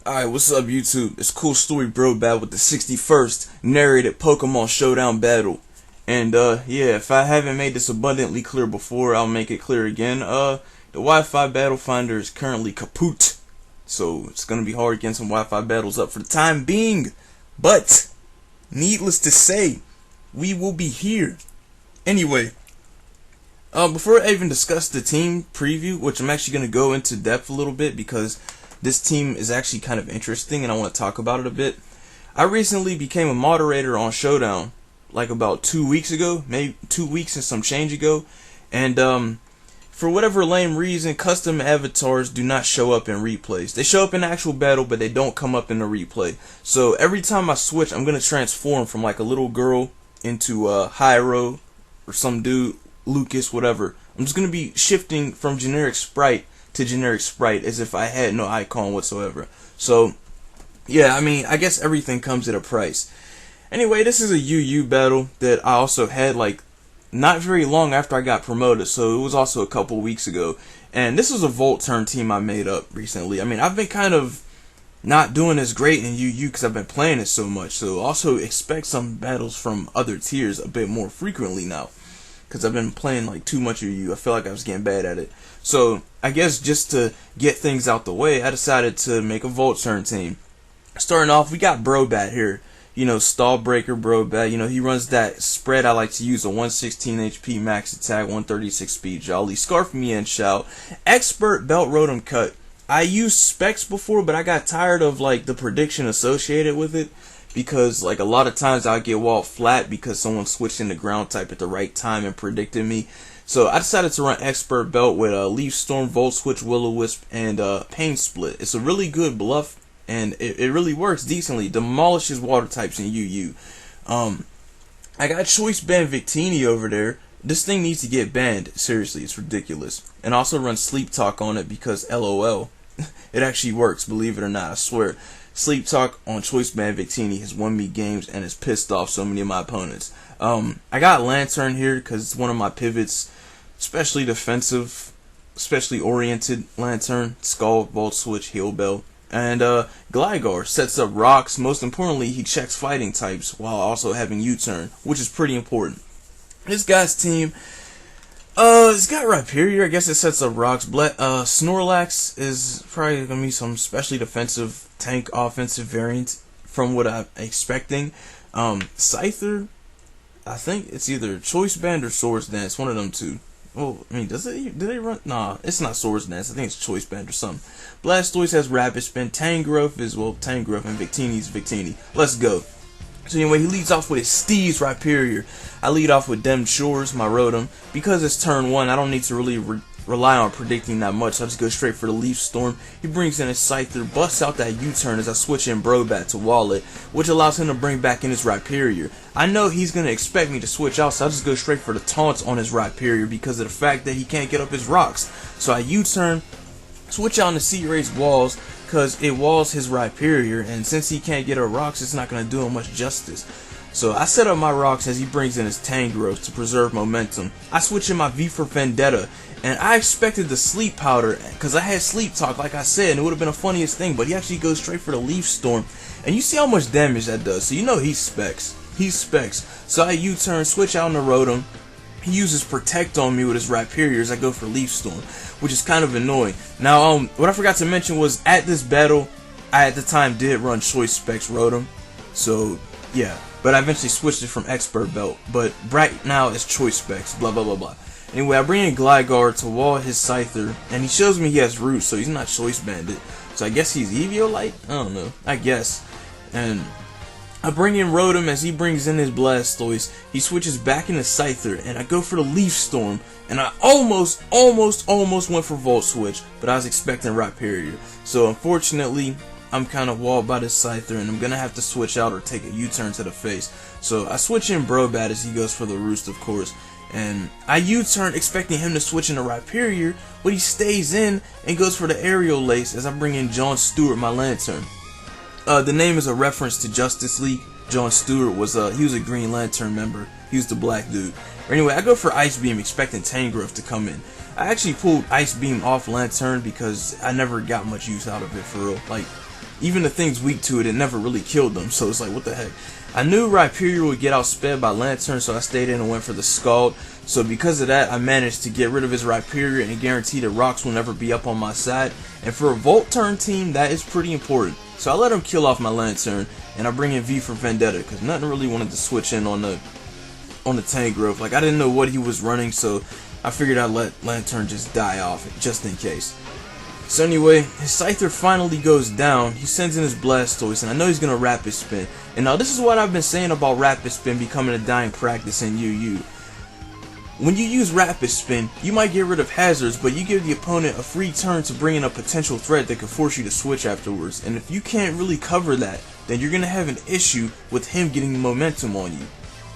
Alright, what's up YouTube? It's CoolStoryBrobat with the 61st narrated Pokemon Showdown battle. And yeah, if I haven't made this abundantly clear before, I'll make it clear again. The Wi-Fi battle finder is currently kaput. So it's gonna be hard getting some Wi-Fi battles up for the time being. But needless to say, we will be here. Anyway, before I even discuss the team preview, which I'm actually gonna go into depth a little bit because this team is actually kind of interesting and I want to talk about it a bit. I recently became a moderator on Showdown, like about 2 weeks ago, maybe 2 weeks and some change ago. And for whatever lame reason, custom avatars do not show up in replays. They show up in the actual battle, but they don't come up in the replay. So every time I switch, I'm going to transform from like a little girl into Hyro or some dude, Lucas, whatever. I'm just going to be shifting from generic sprite to generic sprite as if I had no icon whatsoever. So yeah, I mean, I guess everything comes at a price. Anyway, this is a UU battle that I also had like not very long after I got promoted, so it was also a couple weeks ago. And this was a Volt Turn team I made up recently. I mean, I've been kind of not doing as great in UU because I've been playing it so much, so also expect some battles from other tiers a bit more frequently now, because I've been playing like too much UU. I feel like I was getting bad at it. So I guess just to get things out the way, I decided to make a Volt Turn team. Starting off, we got Brobat here. You know, Stall Breaker Brobat. You know, he runs that spread I like to use, a 116 HP max attack, 136 speed jolly, Scarf Me and Shout, Expert Belt Rotom-Cut. I used specs before, but I got tired of like the prediction associated with it, because like a lot of times I get walled flat because someone switched into ground type at the right time and predicted me. So I decided to run Expert Belt with Leaf Storm, Volt Switch, Will-O-Wisp, and Pain Split. It's a really good bluff, and it really works decently. Demolishes water types in UU. I got Choice Band Victini over there. This thing needs to get banned. Seriously, it's ridiculous. And also run Sleep Talk on it because LOL. It actually works, believe it or not, I swear. Sleep Talk on Choice Band Victini has won me games and has pissed off so many of my opponents. I got Lantern here because it's one of my pivots, especially defensive, especially oriented Lantern, Skull, Volt Switch, Heal Bell. And Gligar sets up rocks. Most importantly, he checks fighting types while also having U-turn, which is pretty important. This guy's team, it's got Rhyperior. I guess it sets up rocks. Snorlax is probably gonna be some especially defensive tank offensive variant from what I'm expecting. Scyther, I think it's either Choice Band or Swords Dance, one of them two. Well, I mean, do they run? Nah, it's not Swords Dance. I think it's Choice Band or something. Blastoise has Rapid Spin. Tangrowth is, well, Tangrowth, and Victini's Victini. Let's go. So anyway, he leads off with his Steez Rhyperior. I lead off with Dem Shores, my Rotom. Because it's turn 1, I don't need to really rely on predicting that much. I'll just go straight for the Leaf Storm. He brings in his Scyther, busts out that U-turn as I switch in Brobat to Wallet, which allows him to bring back in his Rhyperior. I know he's going to expect me to switch out, so I'll just go straight for the taunts on his Rhyperior because of the fact that he can't get up his rocks. So I U-turn, switch out into Sea Race Walls because it walls his Rhyperior, and since he can't get up rocks, it's not going to do him much justice. So I set up my rocks as he brings in his Tangrowth to preserve momentum. I switch in my V for Vendetta, and I expected the Sleep Powder because I had Sleep Talk like I said, and it would have been the funniest thing, but he actually goes straight for the Leaf Storm, and you see how much damage that does, so you know he specs. He specs. So I U-turn, switch out on the Rotom. He uses Protect on me with his Rhyperior as I go for Leaf Storm, which is kind of annoying. Now, what I forgot to mention was at this battle, I at the time did run Choice Specs Rotom, so yeah. But I eventually switched it from Expert Belt. But right now it's Choice Specs, blah blah blah blah. Anyway, I bring in Gligar to wall his Scyther, and he shows me he has Root, so he's not Choice Banded. So I guess he's Eviolite? I don't know. I guess. And I bring in Rotom as he brings in his Blastoise. He switches back into Scyther, and I go for the Leaf Storm. And I almost went for Volt Switch, but I was expecting Rhyperior. So unfortunately, I'm kind of walled by this Scyther, and I'm going to have to switch out or take a U-turn to the face. So I switch in Brobat as he goes for the Roost, of course. And I U-turn expecting him to switch into Rhyperior, but he stays in and goes for the Aerial Lace as I bring in John Stewart, my Lantern. The name is a reference to Justice League. John Stewart was he was a Green Lantern member. He was the black dude. Anyway, I go for Ice Beam expecting Tangrowth to come in. I actually pulled Ice Beam off Lantern because I never got much use out of it for real. Like, even the things weak to it, it never really killed them. So it's like, what the heck? I knew Rhyperior would get outsped by Lantern, so I stayed in and went for the Scald. So because of that, I managed to get rid of his Rhyperior and guarantee that rocks will never be up on my side. And for a Volt turn team, that is pretty important. So I let him kill off my Lantern, and I bring in V for Vendetta, because nothing really wanted to switch in on the Tangrowth. Like, I didn't know what he was running, so I figured I'd let Lantern just die off, just in case. So anyway, his Scyther finally goes down. He sends in his Blastoise, and I know he's going to Rapid Spin. And now this is what I've been saying about Rapid Spin becoming a dying practice in UU. When you use Rapid Spin, you might get rid of hazards, but you give the opponent a free turn to bring in a potential threat that could force you to switch afterwards. And if you can't really cover that, then you're going to have an issue with him getting the momentum on you.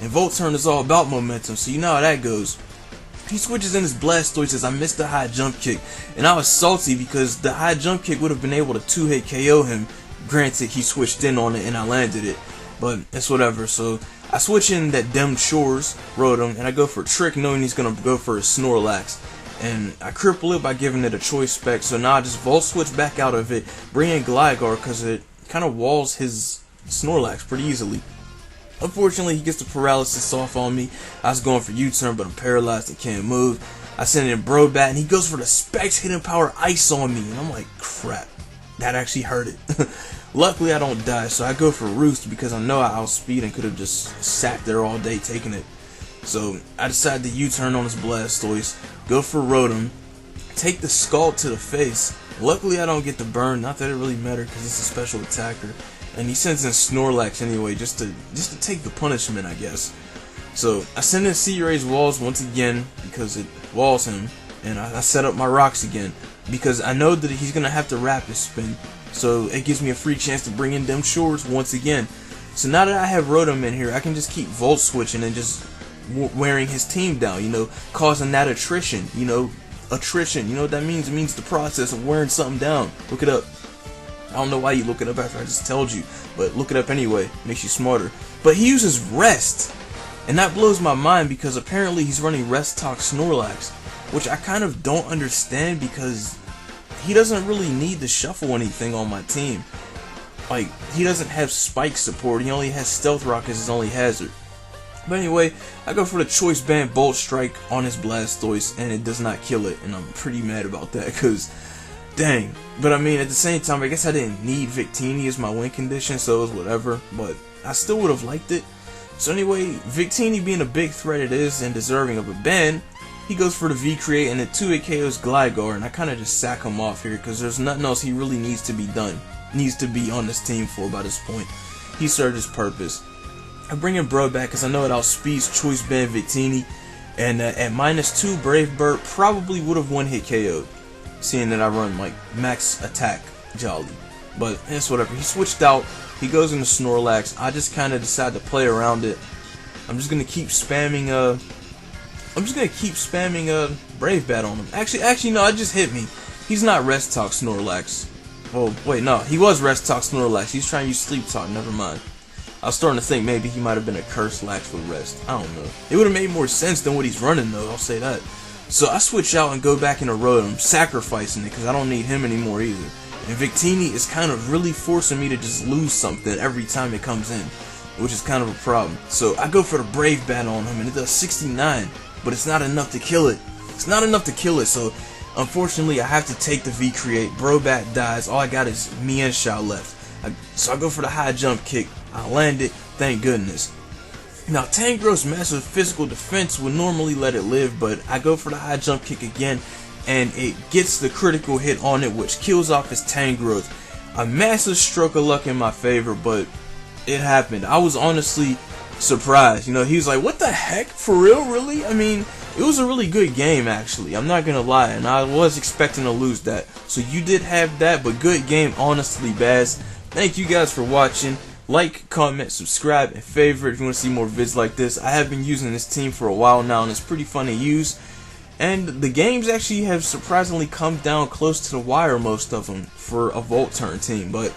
And Volt Turn is all about momentum, so you know how that goes. He switches in his Blastoise as I missed the high jump kick, and I was salty because the high jump kick would have been able to 2-hit KO him. Granted, he switched in on it and I landed it, but it's whatever. So I switch in that Dem Chores, Rotom, and I go for a Trick knowing he's going to go for a Snorlax. And I cripple it by giving it a Choice Spec, so now I just Volt Switch back out of it, bring in Gligar because it kind of walls his Snorlax pretty easily. Unfortunately, he gets the paralysis off on me. I was going for U-turn, but I'm paralyzed and can't move. I send in Brobat, and he goes for the Specs Hidden Power Ice on me. And I'm like, crap, that actually hurt it. Luckily, I don't die, so I go for Roost because I know I outspeed and could have just sat there all day taking it. So I decide to U-turn on his Blastoise, go for Rotom, take the Scald to the face. Luckily, I don't get the burn. Not that it really mattered because it's a special attacker. And he sends in Snorlax anyway, just to take the punishment, I guess. So I send in Sea-Ray's Walls once again because it walls him, and I set up my rocks again because I know that he's gonna have to Rapid Spin, so it gives me a free chance to bring in Dem Chores once again. So now that I have Rotom in here, I can just keep Volt Switching and just wearing his team down, you know, causing that attrition. You know what that means? It means the process of wearing something down. Look it up. I don't know why you look it up after I just told you, but look it up anyway. Makes you smarter. But he uses Rest, and that blows my mind because apparently he's running Rest Talk Snorlax, which I kind of don't understand because he doesn't really need to shuffle anything on my team. Like, he doesn't have Spike support. He only has Stealth Rock as his only hazard. But anyway, I go for the Choice Band Bolt Strike on his Blastoise, and it does not kill it, and I'm pretty mad about that because dang. But I mean, at the same time, I guess I didn't need Victini as my win condition, so it was whatever. But I still would have liked it. So anyway, Victini being a big threat it is and deserving of a ban, he goes for the V-Create and the 2-hit KOs Gligar, and I kind of just sack him off here because there's nothing else he really needs to be on this team for by this point. He served his purpose. I bring in Brobat because I know it outspeeds Choice Band Victini, and at -2, Brave Bird probably would have 1-hit KO'd. Seeing that I run like max attack Jolly, but it's whatever. He switched out. He goes into Snorlax. I just kind of decide to play around it. I'm just gonna keep spamming. Brave Bat on him. Actually, no. It just hit me. He's not Rest Talk Snorlax. Oh wait, no. He was Rest Talk Snorlax. He's trying to use Sleep Talk. Never mind. I was starting to think maybe he might have been a Curse Lax with Rest. I don't know. It would have made more sense than what he's running though. I'll say that. So I switch out and go back into Rotom, sacrificing it because I don't need him anymore either. And Victini is kind of really forcing me to just lose something every time it comes in, which is kind of a problem. So I go for the Brave Bat on him, and it does 69, but it's not enough to kill it. So unfortunately, I have to take the V-Create. Brobat dies. All I got is Mienshao left. So I go for the high jump kick. I land it. Thank goodness. Now, Tangrowth's massive physical defense would normally let it live, but I go for the high jump kick again, and it gets the critical hit on it, which kills off his Tangrowth. A massive stroke of luck in my favor, but it happened. I was honestly surprised. You know, he was like, what the heck? For real? Really? I mean, it was a really good game, actually. I'm not gonna lie, and I was expecting to lose that. So you did have that, but good game, honestly, Baz. Thank you guys for watching. Like, comment, subscribe, and favorite if you want to see more vids like this. I have been using this team for a while now, and it's pretty fun to use. And the games actually have surprisingly come down close to the wire, most of them, for a Volt Turn team. But,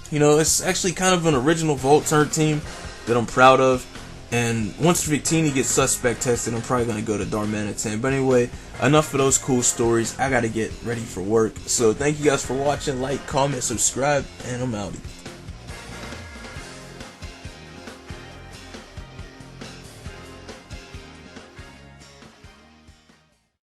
you know, it's actually kind of an original Volt Turn team that I'm proud of. And once Victini gets suspect tested, I'm probably going to go to Darmanitan. But anyway, enough of those cool stories. I got to get ready for work. So thank you guys for watching. Like, comment, subscribe, and I'm out.